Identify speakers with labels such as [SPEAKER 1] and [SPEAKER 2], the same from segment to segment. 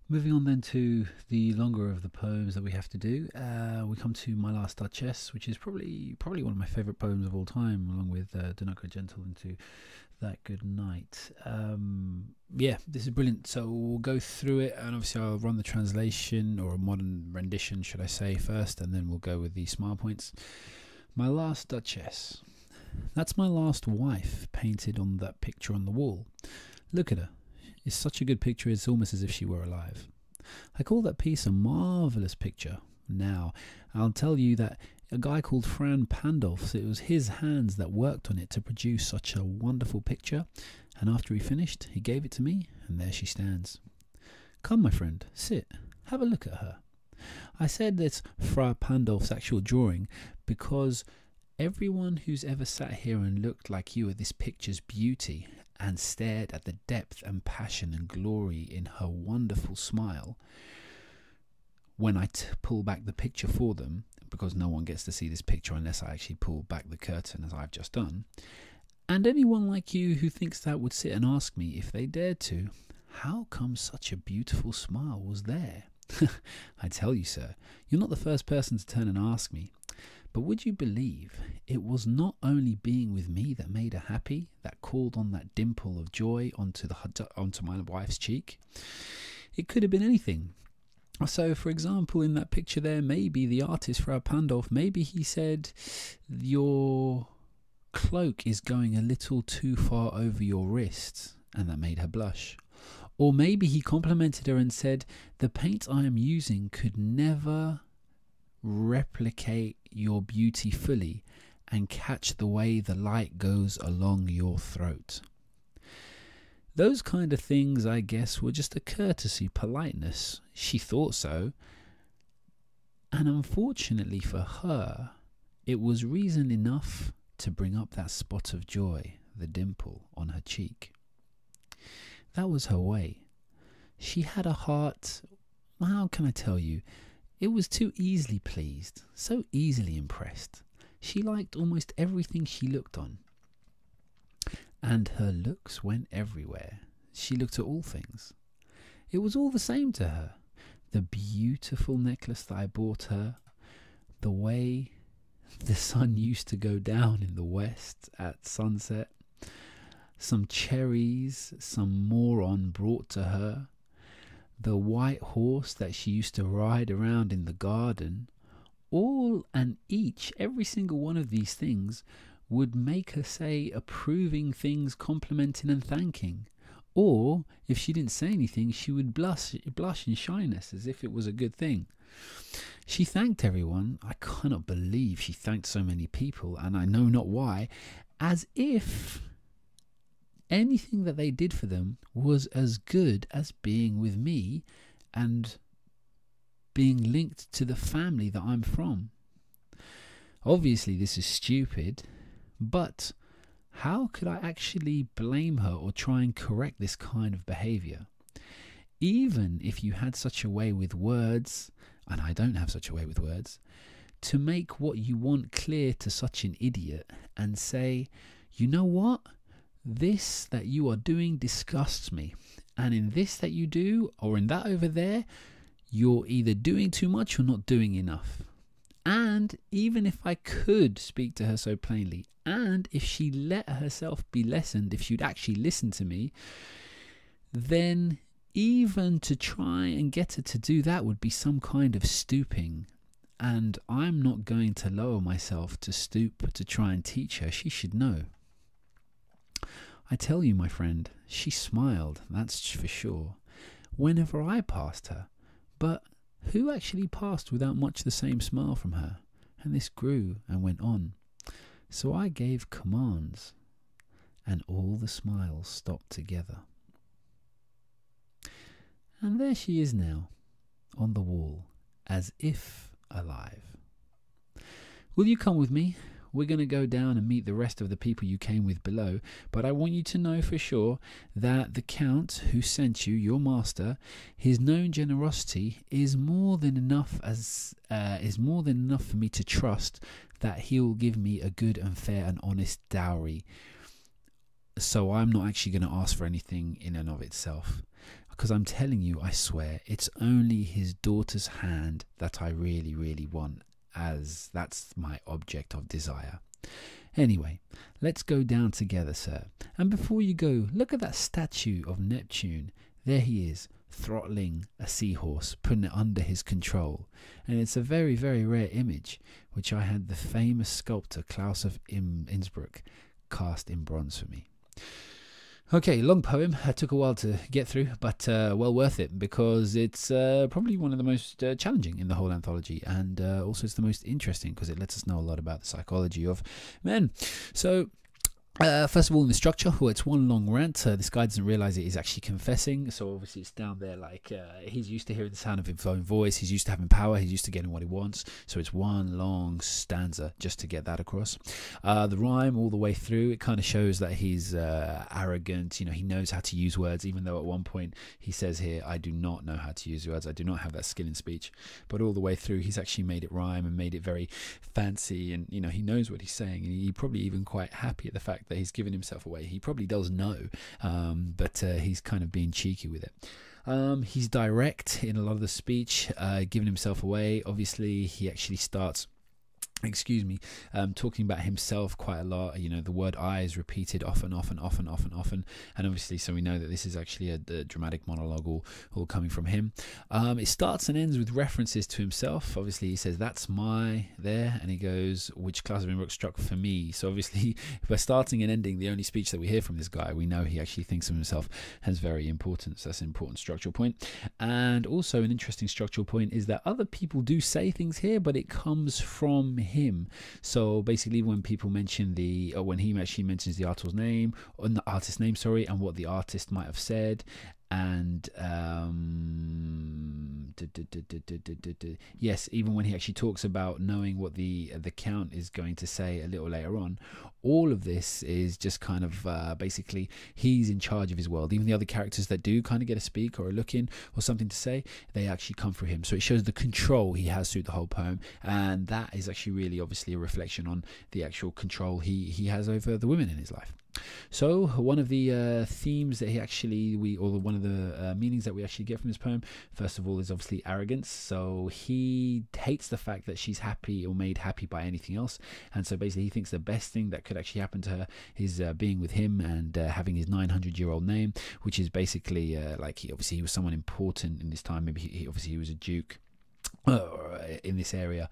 [SPEAKER 1] Moving on then to the longer of the poems that we have to do, we come to My Last Duchess, which is probably one of my favourite poems of all time, along with Do Not Go Gentle into That Good Night. Yeah, this is brilliant. So we'll go through it, and obviously I'll run the translation, or a modern rendition, should I say, first, and then we'll go with the smile points. My Last Duchess. That's my last wife, painted on that picture on the wall. Look at her. It's such a good picture, it's almost as if she were alive. I call that piece a marvellous picture. Now, I'll tell you that a guy called Fran Pandolf, it was his hands that worked on it to produce such a wonderful picture, and after he finished, he gave it to me, and there she stands. Come, my friend, sit, have a look at her. I said it's Fra Pandolf's actual drawing because everyone who's ever sat here and looked like you at this picture's beauty and stared at the depth and passion and glory in her wonderful smile, when I pull back the picture for them, because no one gets to see this picture unless I actually pull back the curtain as I've just done, and anyone like you who thinks that would sit and ask me, if they dared to, how come such a beautiful smile was there? I tell you, sir, you're not the first person to turn and ask me. But would you believe it was not only being with me that made her happy, that called on that dimple of joy onto my wife's cheek? It could have been anything. So, for example, in that picture there, maybe the artist, Frau Pandolf, maybe he said, your cloak is going a little too far over your wrist, and that made her blush. Or maybe he complimented her and said, the paint I am using could never replicate your beauty fully and catch the way the light goes along your throat. Those kind of things, I guess, were just a courtesy, politeness. She thought so. And unfortunately for her, it was reason enough to bring up that spot of joy, the dimple on her cheek. That was her way. She had a heart, how can I tell you? It was too easily pleased, so easily impressed. She liked almost everything she looked on. And her looks went everywhere. She looked at all things. It was all the same to her. The beautiful necklace that I bought her, the way the sun used to go down in the west at sunset, some cherries some moron brought to her, the white horse that she used to ride around in the garden, all and each, every single one of these things would make her say approving things, complimenting and thanking. Or, if she didn't say anything, she would blush in shyness as if it was a good thing. She thanked everyone. I cannot believe she thanked so many people, and I know not why, as if anything that they did for them was as good as being with me and being linked to the family that I'm from. Obviously, this is stupid, but how could I actually blame her or try and correct this kind of behaviour? Even if you had such a way with words, and I don't have such a way with words, to make what you want clear to such an idiot and say, you know what? This that you are doing disgusts me, and in this that you do, or in that over there, you're either doing too much or not doing enough. And even if I could speak to her so plainly, and if she let herself be lessened, if she'd actually listen to me, then even to try and get her to do that would be some kind of stooping. And I'm not going to lower myself to stoop to try and teach her. She should know. I tell you, my friend, she smiled, that's for sure, whenever I passed her. But who actually passed without much the same smile from her? And this grew and went on. So I gave commands, and all the smiles stopped together. And there she is now, on the wall, as if alive. Will you come with me? We're going to go down and meet the rest of the people you came with below, but I want you to know for sure that the Count who sent you, your master, his known generosity is more than enough for me to trust that he will give me a good and fair and honest dowry. So I'm not actually going to ask for anything in and of itself. because I'm telling you, I swear, it's only his daughter's hand that I really, really want, as that's my object of desire. Anyway, let's go down together, sir. And before you go, look at that statue of Neptune. There he is, throttling a seahorse, putting it under his control. And it's a very, very rare image, which I had the famous sculptor Klaus of Innsbruck cast in bronze for me. Okay, long poem. It took a while to get through, but well worth it, because it's probably one of the most challenging in the whole anthology, and also it's the most interesting because it lets us know a lot about the psychology of men. So first of all, in the structure, well, it's one long rant. This guy doesn't realize it, he's actually confessing, so obviously it's down there like he's used to hearing the sound of his own voice, he's used to having power, he's used to getting what he wants, so it's one long stanza just to get that across. The rhyme all the way through, it kind of shows that he's arrogant, you know, he knows how to use words, even though at one point he says here, I do not know how to use words, I do not have that skill in speech, but all the way through he's actually made it rhyme and made it very fancy, and you know, he knows what he's saying, and he's probably even quite happy at the fact that he's given himself away. He probably does know, but he's kind of being cheeky with it. He's direct in a lot of the speech, giving himself away. Obviously, he actually starts talking about himself quite a lot. You know, the word I is repeated often, and obviously so we know that this is actually a dramatic monologue all coming from him. It starts and ends with references to himself. Obviously he says, that's my there, and he goes, which Klaus of Innsbruck struck for me. So obviously by starting and ending the only speech that we hear from this guy, we know he actually thinks of himself as very important. So that's an important structural point. And also an interesting structural point is that other people do say things here, but it comes from him. So basically when people mention when he actually mentions the artist's name, and what the artist might have said, and yes, even when he actually talks about knowing what the Count is going to say a little later on, all of this is just kind of basically he's in charge of his world. Even the other characters that do kind of get a speak or a look in or something to say, they actually come through him. So it shows the control he has through the whole poem, and that is actually really obviously a reflection on the actual control he has over the women in his life. So one of the themes that one of the meanings that we actually get from this poem, first of all, is obviously arrogance. So he hates the fact that she's happy or made happy by anything else, and so basically he thinks the best thing that could actually happen to her is being with him and having his 900-year-old name, which is basically like he was someone important in this time. Maybe he was a duke in this area,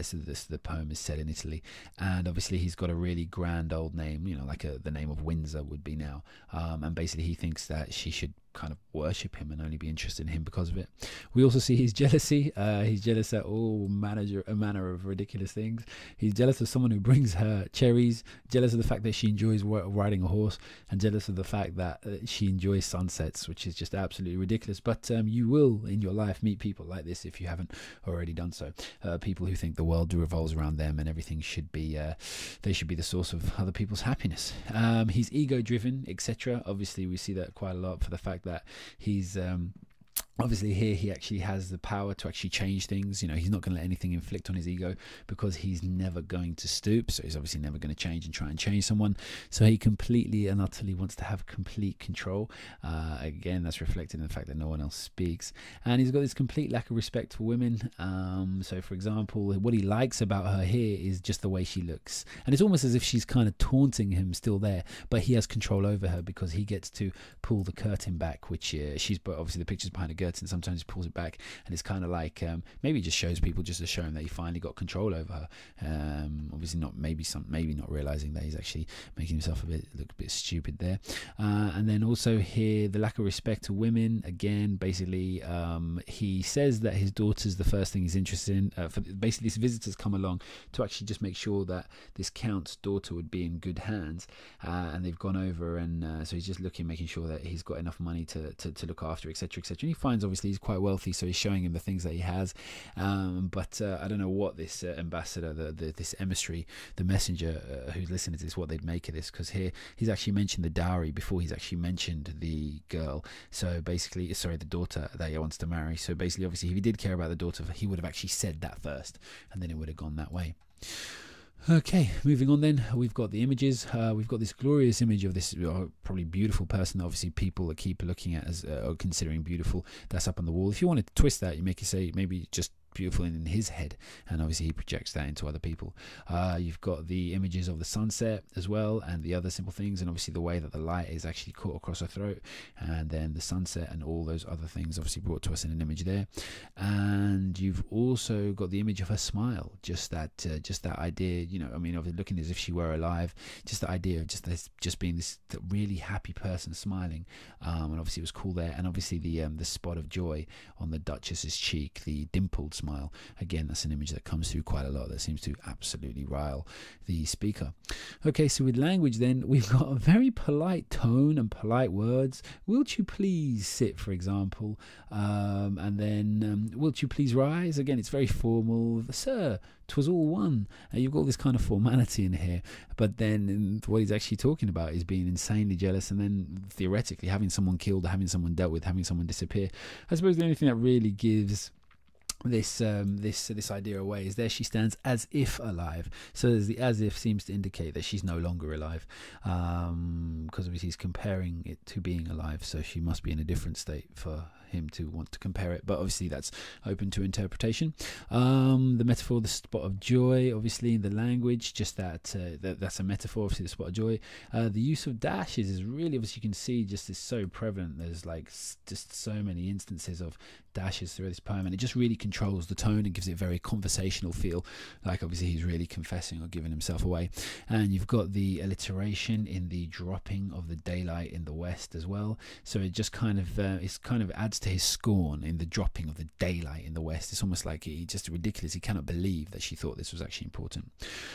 [SPEAKER 1] so the poem is set in Italy, and obviously he's got a really grand old name, you know, like the name of Windsor would be now, and basically he thinks that she should kind of worship him and only be interested in him because of it. We also see his jealousy. He's jealous at all manner of ridiculous things. He's jealous of someone who brings her cherries, jealous of the fact that she enjoys riding a horse, and jealous of the fact that she enjoys sunsets, which is just absolutely ridiculous. But you will in your life meet people like this if you haven't already done so. People who think the world revolves around them and everything should be they should be the source of other people's happiness. He's ego driven, etc. Obviously we see that quite a lot for the fact that he's obviously here he actually has the power to actually change things. You know, he's not going to let anything inflict on his ego because he's never going to stoop, so he's obviously never going to change and try and change someone. So he completely and utterly wants to have complete control. Again, that's reflected in the fact that no one else speaks, and he's got this complete lack of respect for women. So for example, what he likes about her here is just the way she looks, and it's almost as if she's kind of taunting him still there, but he has control over her because he gets to pull the curtain back, which but obviously the picture's behind a curtain, sometimes he pulls it back, and it's kind of like maybe just shows people just to show him that he finally got control over her. Obviously not maybe not realizing that he's actually making himself look a bit stupid there. And then also here the lack of respect to women. Again, basically he says that his daughter's the first thing he's interested in. Basically these visitors come along to actually just make sure that this Count's daughter would be in good hands, and they've gone over, and so he's just making sure that he's got enough money to look after, etc. and he finds obviously he's quite wealthy, so he's showing him the things that he has, but I don't know what this ambassador, this emissary, the messenger who's listening to this, what they'd make of this, because here he's actually mentioned the dowry before he's actually mentioned the girl, so basically the daughter that he wants to marry. So basically obviously if he did care about the daughter, he would have actually said that first, and then it would have gone that way. Okay, moving on then, we've got the images. We've got this glorious image of this probably beautiful person that obviously people that keep looking at as or considering beautiful. That's up on the wall. If you wanted to twist that, you make it say maybe just beautiful in his head, and obviously he projects that into other people. You've got the images of the sunset as well, and the other simple things, and obviously the way that the light is actually caught across her throat, and then the sunset and all those other things obviously brought to us in an image there. And you've also got the image of her smile, just that idea, you know, I mean, of it looking as if she were alive, just the idea of just being this really happy person smiling, and obviously it was cool there. And obviously the spot of joy on the Duchess's cheek, the dimpled smile. Again, that's an image that comes through quite a lot, that seems to absolutely rile the speaker. Okay, so with language then, we've got a very polite tone and polite words. Wilt you please sit, for example, and then wilt you please rise? Again, it's very formal. Sir, 'twas all one. You've got all this kind of formality in here, but then what he's actually talking about is being insanely jealous, and then theoretically having someone killed, having someone dealt with, having someone disappear. I suppose the only thing that really gives this idea away is there she stands as if alive. So the as if seems to indicate that she's no longer alive, because obviously he's comparing it to being alive, so she must be in a different state for him to want to compare it, but obviously that's open to interpretation. The metaphor, the spot of joy, obviously in the language, just that's a metaphor, obviously the spot of joy. The use of dashes is really, as you can see, just is so prevalent. There's like just so many instances of dashes through this poem, and it just really controls the tone and gives it a very conversational feel, like obviously he's really confessing or giving himself away. And you've got the alliteration in the dropping of the daylight in the west as well, so it just kind of adds to his scorn in the dropping of the daylight in the west. It's almost like he just ridiculous, he cannot believe that she thought this was actually important.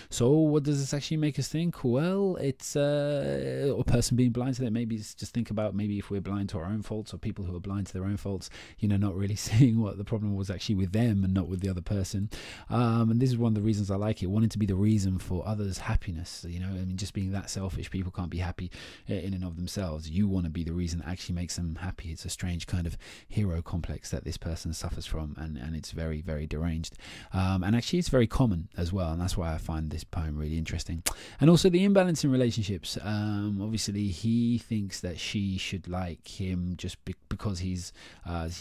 [SPEAKER 1] So what does this actually make us think? Well, it's a person being blind to that. Maybe it's just think about maybe if we're blind to our own faults, or people who are blind to their own faults, you know, not really seeing what the problem was actually with them and not with the other person. And this is one of the reasons I like it, wanting to be the reason for others' happiness. You know, I mean, just being that selfish. People can't be happy in and of themselves. You want to be the reason that actually makes them happy. It's a strange kind of hero complex that this person suffers from, and it's very, very deranged. And actually it's very common as well, and that's why I find this poem really interesting. And also the imbalance in relationships. Obviously he thinks that she should like him just because he's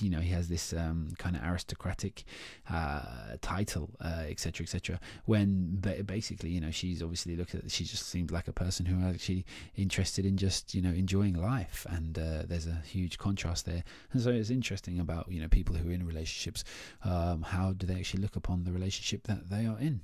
[SPEAKER 1] you know, he has this kind of aristocratic title, etc., etc., when basically, you know, she's obviously she just seems like a person who is actually interested in just, you know, enjoying life, and there's a huge contrast there. And so it's interesting about, you know, people who are in relationships, how do they actually look upon the relationship that they are in.